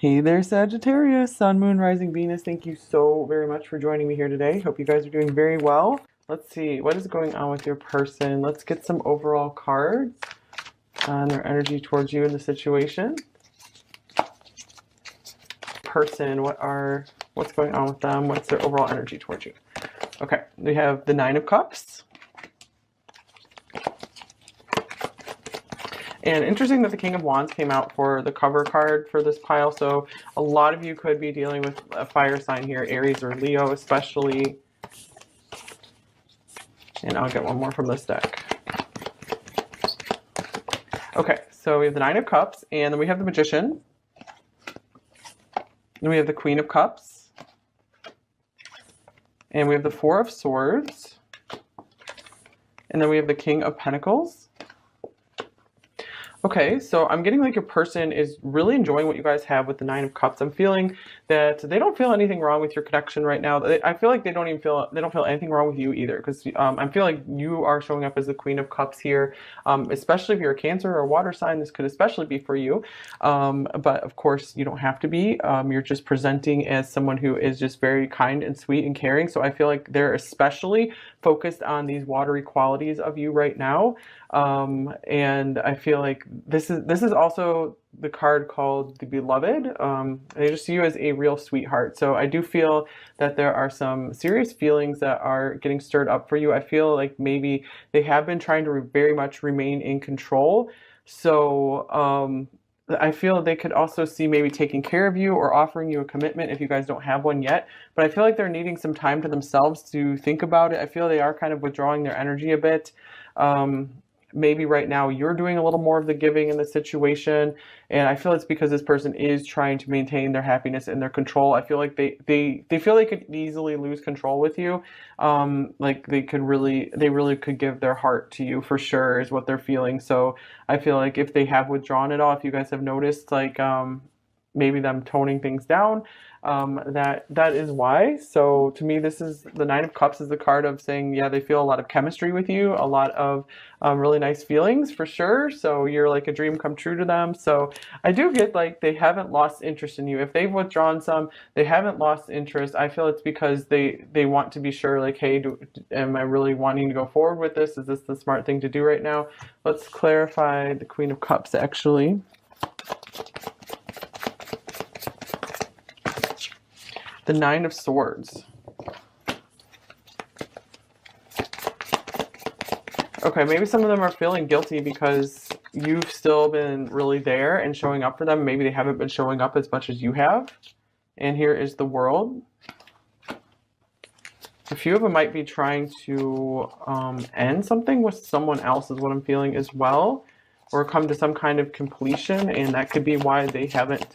Hey there, Sagittarius, Sun, Moon, Rising, Venus. Thank you so very much for joining me here today. Hope you guys are doing very well. Let's see, what is going on with your person? Let's get some overall cards on their energy towards you in the situation. Person, what's going on with them? What's their overall energy towards you? Okay, we have the Nine of Cups. And interesting that the King of Wands came out for the cover card for this pile. So a lot of you could be dealing with a fire sign here, Aries or Leo especially. And I'll get one more from this deck. Okay, so we have the Nine of Cups, and then we have the Magician. Then we have the Queen of Cups. And we have the Four of Swords. And then we have the King of Pentacles. Okay, so I'm getting like your person is really enjoying what you guys have with the Nine of Cups. I'm feeling that they don't feel anything wrong with your connection right now. I feel like they don't feel anything wrong with you either, because I feel like you are showing up as the Queen of Cups here, especially if you're a Cancer or a water sign. This could especially be for you, but of course you don't have to be. You're just presenting as someone who is just very kind and sweet and caring. So I feel like they're especially focused on these watery qualities of you right now. And I feel like this is also the card called the Beloved. They just see you as a real sweetheart. So I do feel that there are some serious feelings that are getting stirred up for you. I feel like maybe they have been trying to very much remain in control. So I feel they could also see maybe taking care of you or offering you a commitment if you guys don't have one yet. But I feel like they're needing some time to themselves to think about it. I feel they are kind of withdrawing their energy a bit. Maybe right now you're doing a little more of the giving in the situation, and I feel it's because this person is trying to maintain their happiness and their control. I feel like they feel they could easily lose control with you. Like they really could give their heart to you for sure is what they're feeling. So I feel like if they have withdrawn it all, if you guys have noticed, like maybe them toning things down, that is why. So to me, this is the Nine of Cups is the card of saying, yeah, they feel a lot of chemistry with you, a lot of really nice feelings for sure. So you're like a dream come true to them. So I do get like they haven't lost interest in you. If they've withdrawn some, they haven't lost interest. I feel it's because they want to be sure, like, hey, am I really wanting to go forward with this? Is this the smart thing to do right now? Let's clarify the Queen of Cups actually. The Nine of Swords. Okay, maybe some of them are feeling guilty because you've still been really there and showing up for them. Maybe they haven't been showing up as much as you have. And here is the World. A few of them might be trying to end something with someone else is what I'm feeling as well. Or come to some kind of completion, and that could be why they haven't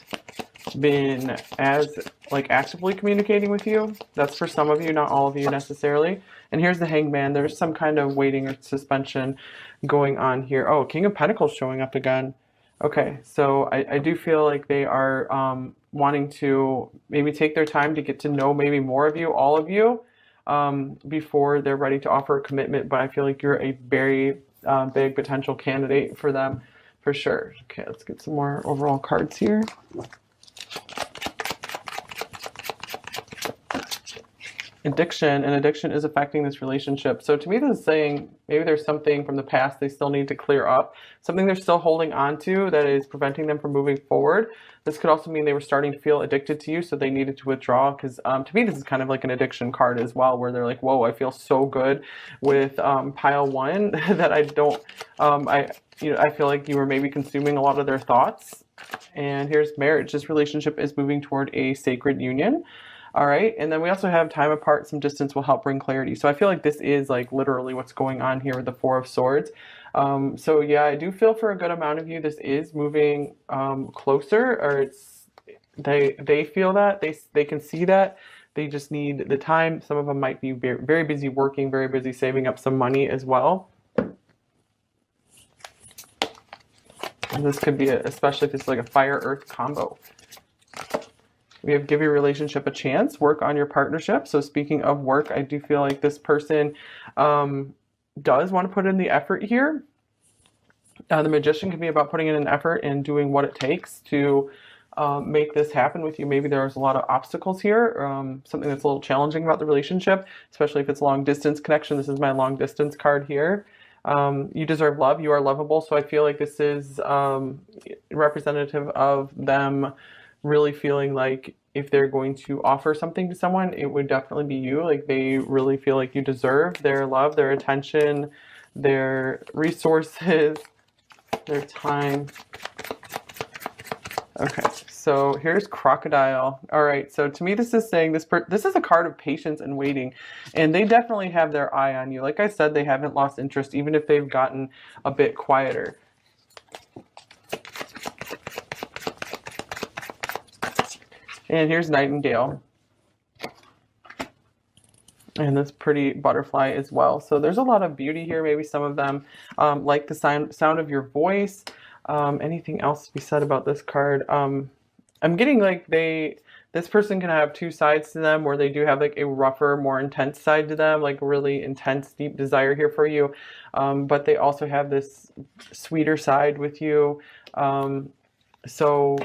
been as like actively communicating with you. That's for some of you, not all of you necessarily. And here's the Hangman. There's some kind of waiting or suspension going on here. Oh, King of Pentacles showing up again. Okay, so I do feel like they are wanting to maybe take their time to get to know maybe more of you, all of you, before they're ready to offer a commitment. But I feel like you're a very big potential candidate for them for sure. Okay, let's get some more overall cards here. Addiction, and addiction is affecting this relationship. So to me, this is saying maybe there's something from the past they still need to clear up, something they're still holding on to that is preventing them from moving forward. This could also mean they were starting to feel addicted to you, so they needed to withdraw, because to me, this is kind of like an addiction card as well, where they're like, whoa, I feel so good with pile one that I don't, I feel like you were maybe consuming a lot of their thoughts. And here's marriage. This relationship is moving toward a sacred union. All right, and then we also have time apart, some distance will help bring clarity. So I feel like this is like literally what's going on here with the Four of Swords. So yeah, I do feel for a good amount of you, this is moving closer, or it's they feel that, they can see that. They just need the time. Some of them might be very, very busy working, very busy saving up some money as well. And this could be, especially if it's like a fire-earth combo. We have give your relationship a chance, work on your partnership. So speaking of work, I do feel like this person does want to put in the effort here. The Magician can be about putting in an effort and doing what it takes to make this happen with you. Maybe there's a lot of obstacles here, something that's a little challenging about the relationship, especially if it's a long distance connection. This is my long distance card here. You deserve love. You are lovable. So I feel like this is representative of them really feeling like if they're going to offer something to someone, it would definitely be you. Like they really feel like you deserve their love, their attention, their resources, their time. Okay, so here's crocodile. All right, so to me, this is saying this is a card of patience and waiting, and they definitely have their eye on you. Like I said, they haven't lost interest, even if they've gotten a bit quieter. And here's Nightingale. And this pretty butterfly as well. So there's a lot of beauty here. Maybe some of them like the sound of your voice. Anything else to be said about this card? I'm getting like this person can have two sides to them, where they do have like a rougher, more intense side to them, like really intense, deep desire here for you. But they also have this sweeter side with you. So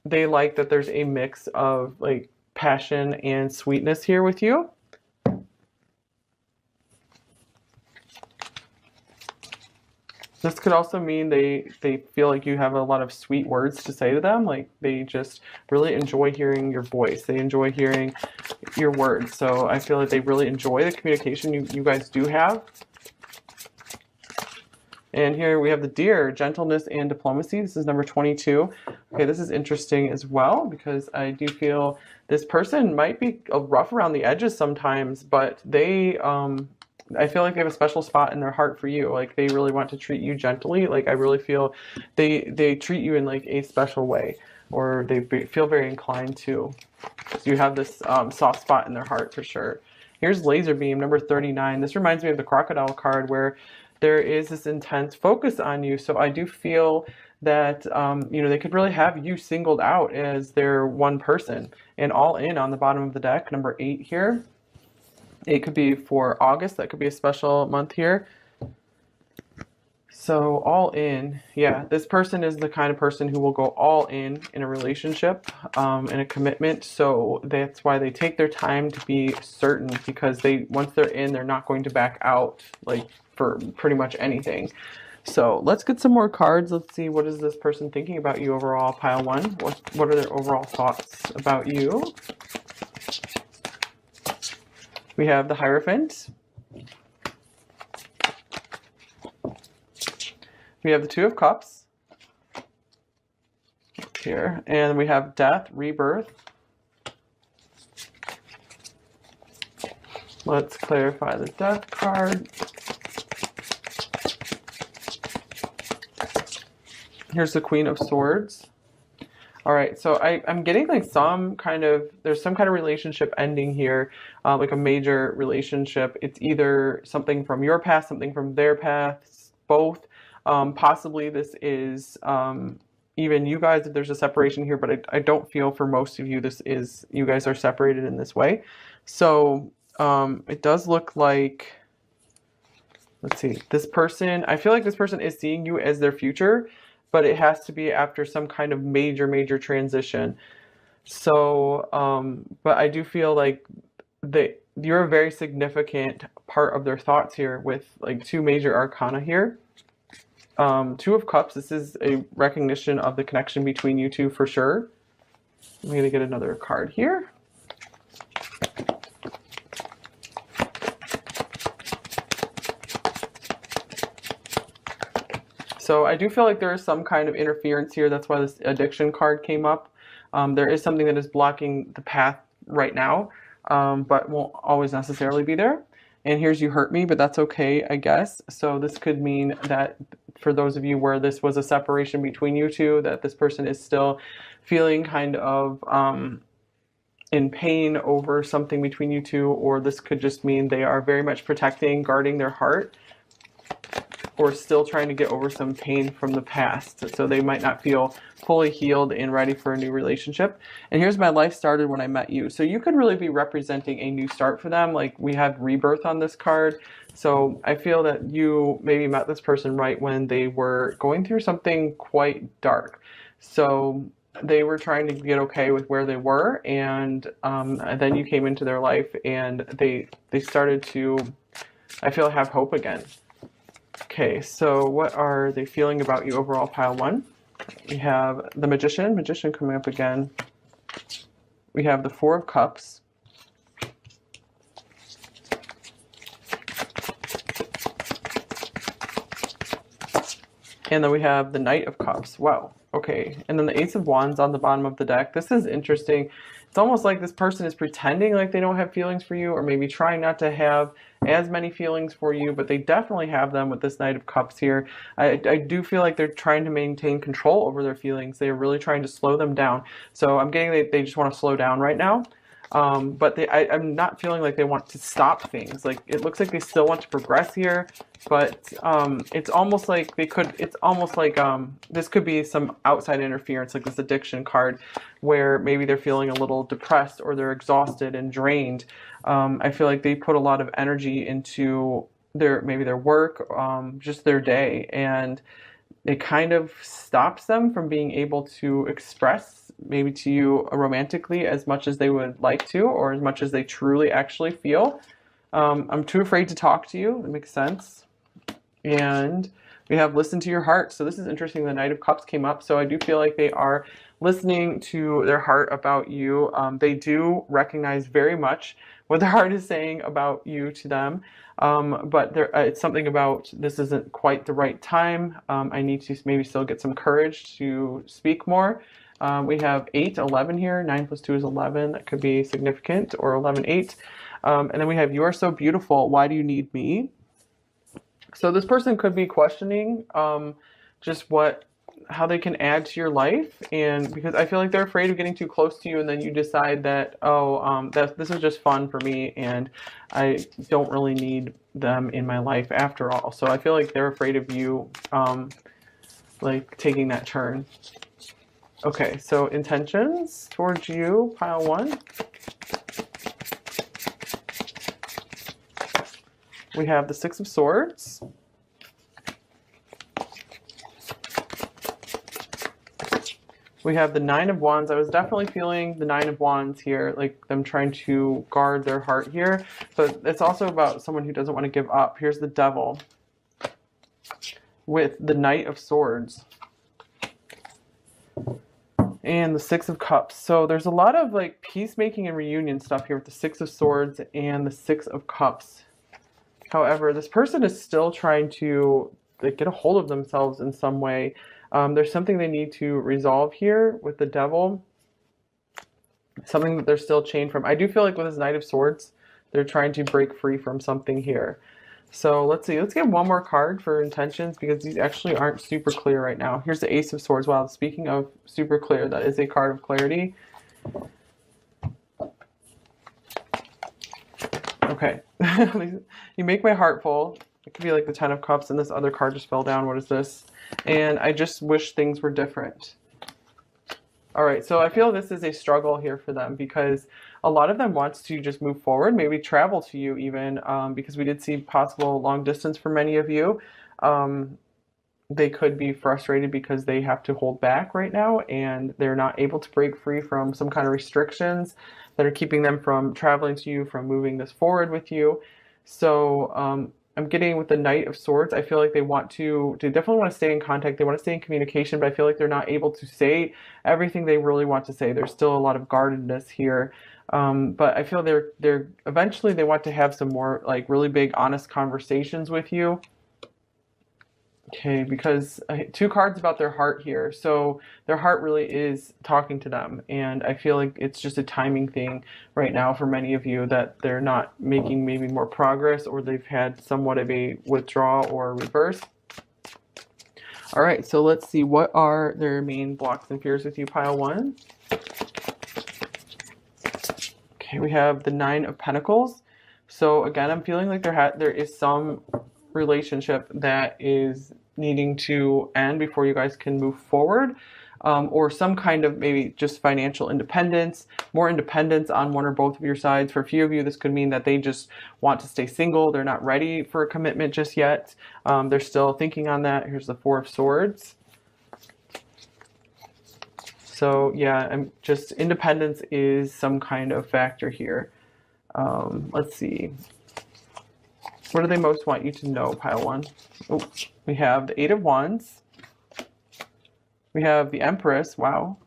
they like that there's a mix of like passion and sweetness here with you. This could also mean they feel like you have a lot of sweet words to say to them. Like they just really enjoy hearing your voice. They enjoy hearing your words. So I feel like they really enjoy the communication you guys do have. And here we have the Deer, gentleness and diplomacy. This is number 22. Okay, this is interesting as well, because I do feel this person might be rough around the edges sometimes, but they, I feel like they have a special spot in their heart for you. Like they really want to treat you gently. Like I really feel they treat you in like a special way, or they feel very inclined to. So you have this soft spot in their heart for sure. Here's Laser Beam, number 39. This reminds me of the crocodile card, where there is this intense focus on you. So I do feel that, you know, they could really have you singled out as their one person. And all in on the bottom of the deck, number 8 here. 8 could be for August. That could be a special month here. So all in, yeah, this person is the kind of person who will go all in a relationship, in a commitment. So that's why they take their time to be certain, because once they're in, they're not going to back out like for pretty much anything. So let's get some more cards. Let's see, what is this person thinking about you overall, pile 1? What are their overall thoughts about you? We have the Hierophant. We have the Two of Cups here, and we have Death, Rebirth. Let's clarify the Death card. Here's the Queen of Swords. All right, so I'm getting like there's some kind of relationship ending here, like a major relationship. It's either something from your past, something from their past, both. Possibly this is even you guys, if there's a separation here, but I don't feel for most of you you guys are separated in this way. So it does look like, let's see, this person, I feel like this person is seeing you as their future, but it has to be after some kind of major transition. So, but I do feel like you're a very significant part of their thoughts here with like 2 major arcana here. 2 of Cups, this is a recognition of the connection between you two for sure. I'm going to get another card here. So I do feel like there is some kind of interference here. That's why this addiction card came up. There is something that is blocking the path right now, but won't always necessarily be there. And here's You Hurt Me, but that's okay, I guess. So this could mean that for those of you where this was a separation between you two, that this person is still feeling kind of in pain over something between you two, or this could just mean they are very much protecting, guarding their heart, or still trying to get over some pain from the past. So they might not feel fully healed and ready for a new relationship. And here's My Life Started When I Met You. So you could really be representing a new start for them. Like we have Rebirth on this card. So I feel that you maybe met this person right when they were going through something quite dark. So they were trying to get okay with where they were, and then you came into their life, and they started to, I feel, have hope again. Okay, so what are they feeling about you overall, pile one? We have the Magician coming up again. We have the Four of Cups. And then we have the Knight of Cups. Wow. Okay. And then the Ace of Wands on the bottom of the deck. This is interesting. It's almost like this person is pretending like they don't have feelings for you, or maybe trying not to have as many feelings for you, but they definitely have them with this Knight of Cups here. I do feel like they're trying to maintain control over their feelings. They're really trying to slow them down. So I'm getting they just want to slow down right now. But I'm not feeling like they want to stop things. Like, it looks like they still want to progress here, but it's almost like this could be some outside interference, like this addiction card, where maybe they're feeling a little depressed or they're exhausted and drained. I feel like they put a lot of energy into maybe their work, just their day, and it kind of stops them from being able to express maybe to you romantically as much as they would like to, or as much as they truly actually feel. I'm too afraid to talk to you. That makes sense. And we have listen to your heart. So this is interesting. The Knight of Cups came up. So I do feel like they are listening to their heart about you. They do recognize very much what their heart is saying about you to them. But it's something about, this isn't quite the right time. I need to maybe still get some courage to speak more. We have 8, 11 here. 9 plus 2 is 11. That could be significant, or 11, 8. And then we have, you are so beautiful. Why do you need me? So this person could be questioning just how they can add to your life. And because I feel like they're afraid of getting too close to you, and then you decide that, this is just fun for me, and I don't really need them in my life after all. So I feel like they're afraid of you, like, taking that turn. Okay, so intentions towards you, pile one. We have the Six of Swords. We have the Nine of Wands. I was definitely feeling the Nine of Wands here, like them trying to guard their heart here. But it's also about someone who doesn't want to give up. Here's the Devil with the Knight of Swords. And the Six of Cups. So there's a lot of like peacemaking and reunion stuff here with the Six of Swords and the Six of Cups. However, this person is still trying to get a hold of themselves in some way. There's something they need to resolve here with the Devil. Something that they're still chained from. I do feel like with this Knight of Swords, they're trying to break free from something here. So let's see. Let's get one more card for intentions, because these actually aren't super clear right now. Here's the Ace of Swords. Wow, speaking of super clear, that is a card of clarity. Okay. You make my heart full. It could be like the Ten of Cups, and this other card just fell down. What is this? And I just wish things were different. All right, so I feel this is a struggle here for them, because a lot of them wants to just move forward, maybe travel to you even, because we did see possible long distance for many of you. They could be frustrated because they have to hold back right now, and they're not able to break free from some kind of restrictions that are keeping them from traveling to you, from moving this forward with you. So I'm getting with the Knight of Swords, I feel like they definitely want to stay in contact. They want to stay in communication, but I feel like they're not able to say everything they really want to say. There's still a lot of guardedness here. But I feel they're eventually they want to have some more like really big, honest conversations with you. Okay, because two cards about their heart here. So their heart really is talking to them. And I feel like it's just a timing thing right now for many of you, that they're not making maybe more progress, or they've had somewhat of a withdrawal or reverse. All right, so let's see. What are their main blocks and fears with you, pile one? Okay, we have the Nine of Pentacles. So again, I'm feeling like there is some relationship that is needing to end before you guys can move forward, or some kind of maybe just financial independence, more independence on one or both of your sides. For a few of you, this could mean that they just want to stay single. They're not ready for a commitment just yet. They're still thinking on that. Here's the Four of Swords. So yeah, I'm just independence is some kind of factor here. Let's see. What do they most want you to know, pile one? Oh, we have the Eight of Wands. We have the Empress. Wow.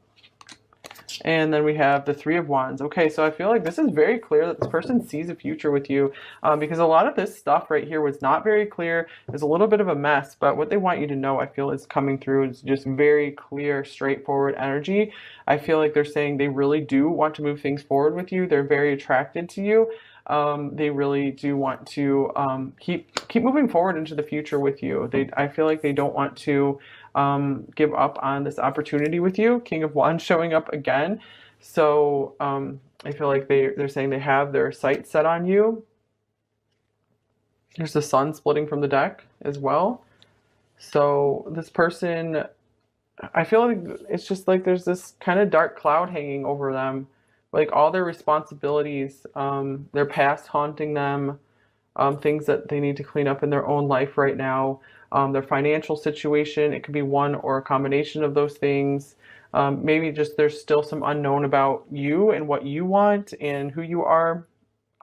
And then we have the Three of Wands. Okay, so I feel like this is very clear that this person sees a future with you, because a lot of this stuff right here was not very clear. It's a little bit of a mess, but what they want you to know, I feel, is coming through. It's just very clear, straightforward energy. I feel like they're saying they really do want to move things forward with you. They're very attracted to you. They really do want to keep moving forward into the future with you. I feel like they don't want to give up on this opportunity with you. King of Wands showing up again. So I feel like they're saying they have their sights set on you. There's the sun splitting from the deck as well. So this person, I feel like it's just like there's this kind of dark cloud hanging over them. Like all their responsibilities, their past haunting them, things that they need to clean up in their own life right now. Their financial situation, it could be one or a combination of those things. Maybe just there's still some unknown about you and what you want and who you are.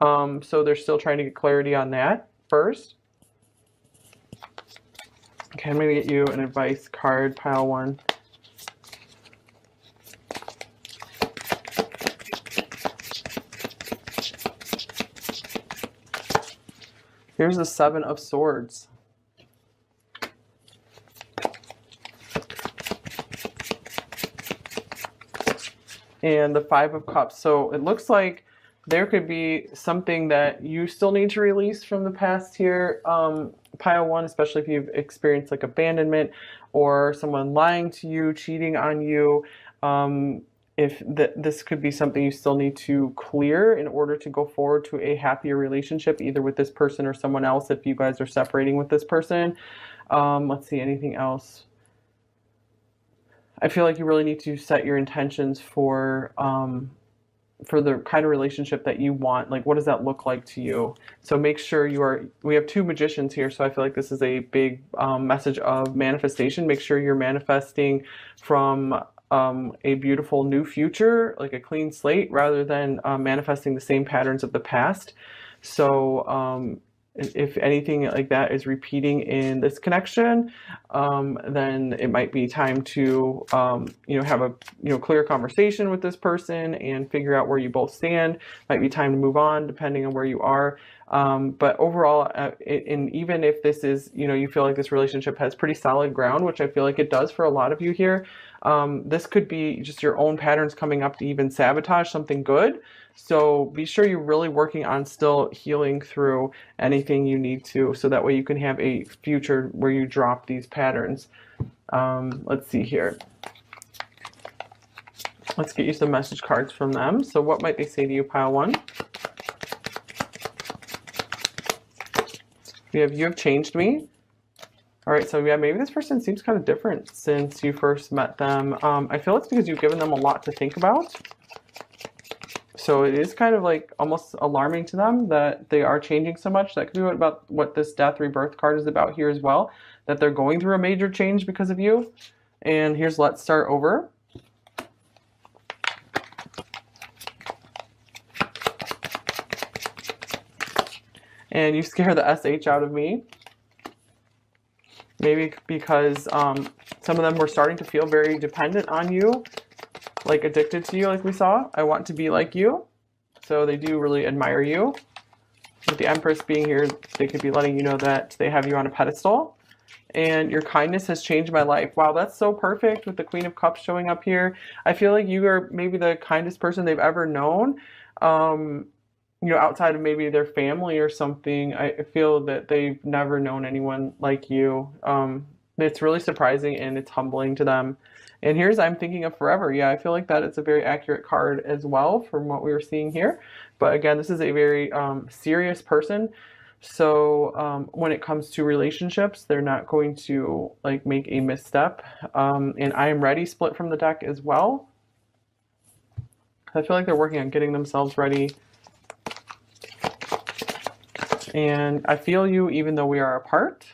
So they're still trying to get clarity on that first. Okay, I'm going to get you an advice card, pile one. Here's the Seven of Swords. And the Five of Cups. So it looks like there could be something that you still need to release from the past here, pile one, especially if you've experienced like abandonment or someone lying to you, cheating on you. This could be something you still need to clear in order to go forward to a happier relationship, either with this person or someone else if you guys are separating with this person. Let's see, anything else? I feel like you really need to set your intentions for the kind of relationship that you want. Like, what does that look like to you? So make sure we have two magicians here, so I feel like this is a big message of manifestation. Make sure you're manifesting from a beautiful new future, like a clean slate, rather than manifesting the same patterns of the past. So if anything like that is repeating in this connection, then it might be time to have a clear conversation with this person and figure out where you both stand. Might be time to move on depending on where you are. But overall, and even if this is, you feel like this relationship has pretty solid ground, which I feel like it does for a lot of you here, this could be just your own patterns coming up to even sabotage something good. So be sure you're really working on still healing through anything you need to, so that way you can have a future where you drop these patterns. Let's see here. Let's get you some message cards from them. So what might they say to you, pile one? We have, you have changed me. All right, so yeah, maybe this person seems kind of different since you first met them. I feel it's because you've given them a lot to think about. So it is kind of like almost alarming to them that they are changing so much. That could be about what this Death Rebirth card is about here as well, that they're going through a major change because of you. And here's Let's Start Over. And you scare the SH out of me. Maybe because some of them were starting to feel very dependent on you, like addicted to you, like we saw. I want to be like you. So they do really admire you. With the Empress being here, they could be letting you know that they have you on a pedestal. And your kindness has changed my life. Wow, that's so perfect with the Queen of Cups showing up here. I feel like you are maybe the kindest person they've ever known. Outside of maybe their family or something. I feel that they've never known anyone like you. It's really surprising and it's humbling to them. And here's I'm Thinking of Forever. Yeah, I feel like that it's a very accurate card as well from what we were seeing here. But again, this is a very serious person. So when it comes to relationships, they're not going to like make a misstep. And I Am Ready split from the deck as well. I feel like they're working on getting themselves ready. And I feel you even though we are apart.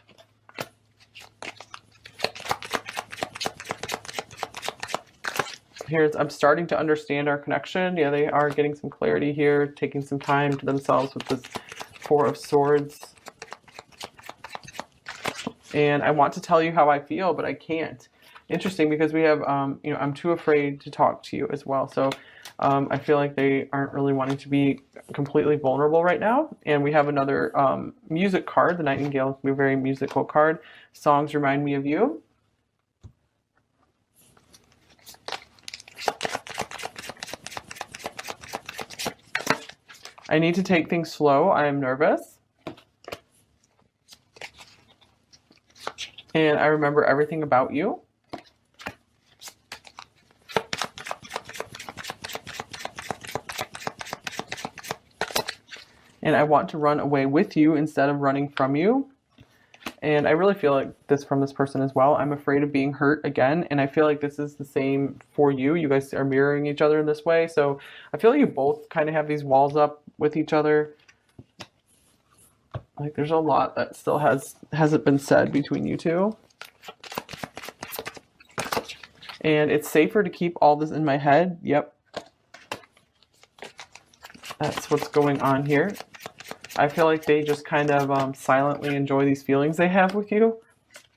Here's, I'm starting to understand our connection. Yeah, they are getting some clarity here, taking some time to themselves with this Four of Swords. And I want to tell you how I feel, but I can't. Interesting, because we have, you know, I'm too afraid to talk to you as well. So I feel like they aren't really wanting to be completely vulnerable right now. And we have another music card. The Nightingale is a very musical card. Songs remind me of you. I need to take things slow. I am nervous. And I remember everything about you. And I want to run away with you instead of running from you. And I really feel like this from this person as well. I'm afraid of being hurt again. And I feel like this is the same for you. You guys are mirroring each other in this way. So I feel like you both kind of have these walls up with each other. Like there's a lot that still hasn't been said between you two. And it's safer to keep all this in my head. Yep. That's what's going on here. I feel like they just kind of silently enjoy these feelings they have with you.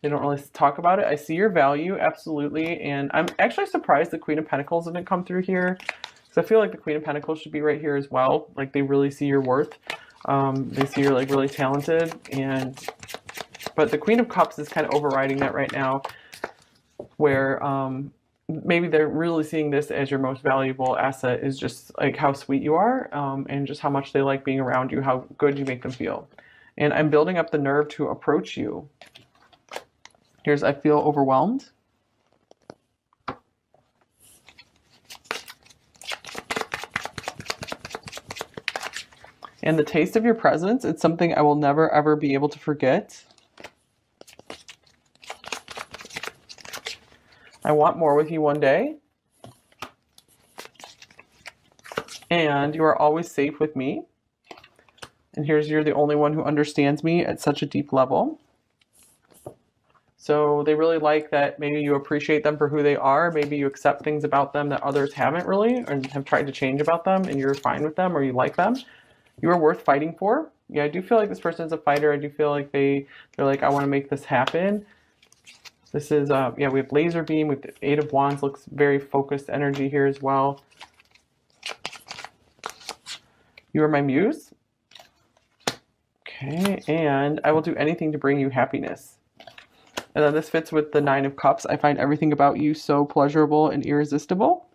They don't really talk about it. I see your value, absolutely. And I'm actually surprised the Queen of Pentacles didn't come through here. So I feel like the Queen of Pentacles should be right here as well. Like they really see your worth. They see you're like really talented. But the Queen of Cups is kind of overriding that right now, where maybe they're really seeing this as your most valuable asset, is just like how sweet you are, and just how much they like being around you, how good you make them feel. And I'm building up the nerve to approach you. Here's, I feel overwhelmed. And the taste of your presence, it's something I will never ever be able to forget. I want more with you one day. And you are always safe with me. And here's, you're the only one who understands me at such a deep level. So they really like that maybe you appreciate them for who they are. Maybe you accept things about them that others haven't really, and have tried to change about them, and you're fine with them or you like them. You are worth fighting for. Yeah, I do feel like this person is a fighter. I do feel like they're like, I want to make this happen. This is, yeah, we have laser beam with the Eight of Wands, looks very focused energy here as well. You are my muse. Okay, and I will do anything to bring you happiness. And then this fits with the Nine of Cups. I find everything about you so pleasurable and irresistible.